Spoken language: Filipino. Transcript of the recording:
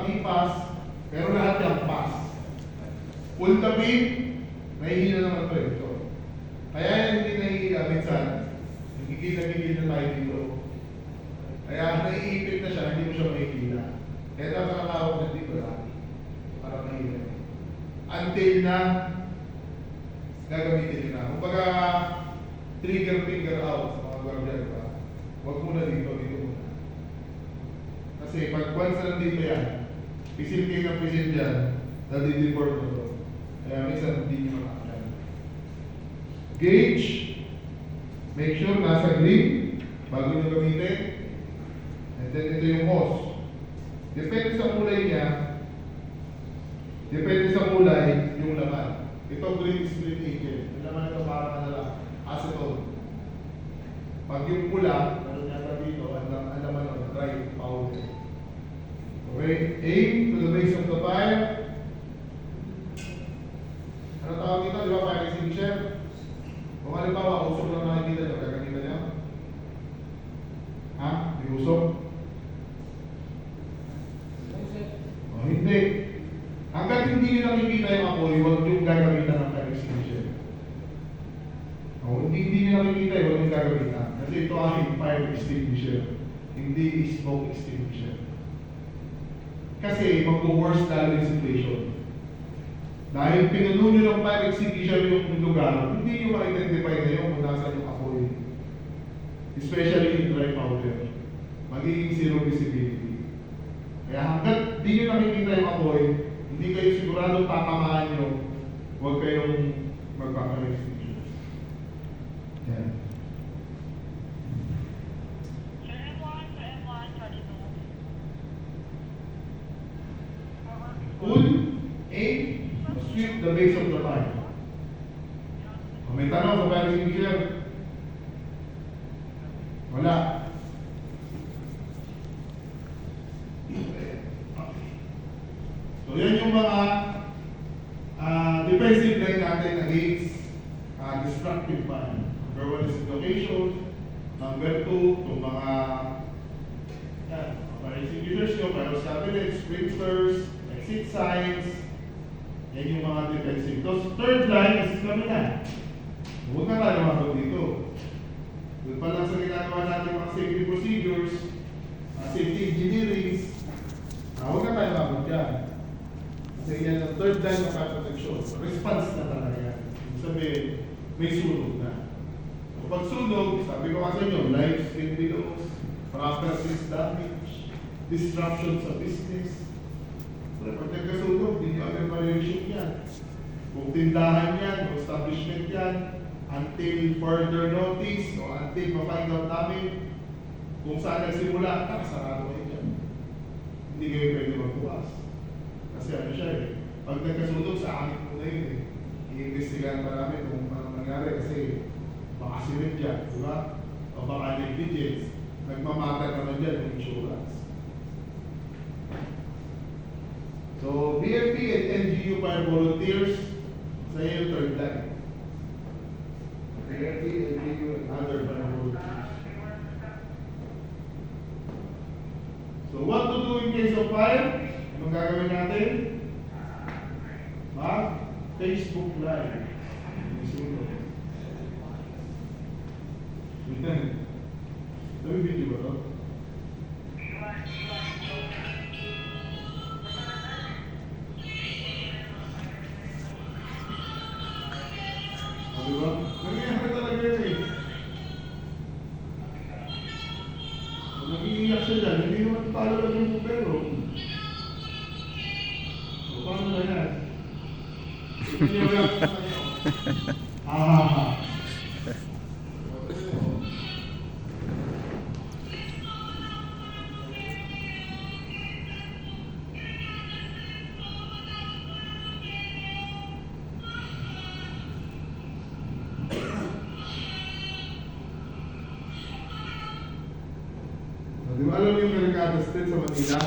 i-pass, pero lahat yung pass. Full tabi, nahihila naman ito ito. Kaya yan hindi nahihila minsan, nagigil na tayo dito. Kaya naiipit na siya, hindi mo siya mahihila. Kaya dapat nakakawag na dito lang, para mahihila. Until na, gagamitin nyo na. Kumbaga, trigger finger out sa mga guardian ba? Huwag muna dito muna. Kasi pag once na nandito yan, pisil kayo ng pisil dyan, nadi-deform mo ito. Kaya minsan hindi nyo makakala. Gauge, make sure nasa green, bago nyo gamitin. And then ito yung hose. Depende sa kulay niya, depende sa kulay yung laman. Ito green is green agent. Yung laman ito parang ano lang, acetone. Pag yung pula, meron yata dito, ang laman ng dry powder. Okay, aim to the base of the fire. Ano tawag dito? Di ba fire extinguisher? Kung halimbawa, usok lang nakikita nyo, gagamitan nyo? Ha? Di usok? O hindi. Hanggang hindi nyo nakikita yung apoy, huwag yung gagamitan ng fire extinguisher. O hindi nyo nakikita, huwag yung gagamitan. Kasi ito ay fire extinguisher, hindi smoke extinguisher. Kasi mag-worse lalo yung situation. Dahil pinuno nyo ng fire extinguisher yung lugar, hindi nyo ma-identify na yung kung nasa yung apoy. Especially in dry powder. Magiging zero visibility. Kaya hanggat di nyo nakikita yung apoy, hindi kayo sigurado tatamaan nyo, huwag kayong magpa-fire extinguisher. Yan. Pull, aim, sweep the base of the fire. May tanong sa fire extinguisher? Wala. So yan yung mga defensive line natin against destructive fire. Number 1 is location. Number 2, itong mga fire extinguishers nyo, pyrostabilis, sprinklers, exit signs. Yan yung mga defensive. Tapos third line is kami na. Huwag na tayo mabag dito. Doon pa lang sa ginagawa natin mga safety procedures, safety engineering, huwag na tayo mabag dyan. Kasi yan ang third line of fire protection. Response na talaga yan. Sabihin, may sunog na. So pag sunog, sabi ko kasi nyo, lives can be lost, properties damage, disruption sa business. So pag nagkasunog, hindi nyo agad ma-reshoot yan. Kung tindahan yan, o establishment yan, until further notice, o until ma-find out namin kung saan nagsimula, nakasarado kayo dyan. Hindi kayo pwede magbukas. Kasi ano siya eh, pag nagkasunog sa akin muna yun eh, i-investigahan pa namin kung anong nangyari kasi baka sirit dyan, di ba? O baka negligence, nagmamatter naman dyan yung insurance. So, BFP and NGU fire volunteers, sa iyo yung third line. BFP, NGU, and other fire volunteers. So, what to do in case of fire? Anong gagawin natin? Facebook Live. Ito yung video ba ito? Diba? Nangyayari talaga yun eh. Nag-iiyak siya dyan, hindi naman talo lang yung bupero. So, paano na yan? Hindi naman yan sa inyo. Di ba alam yung Mercados din sa Manila?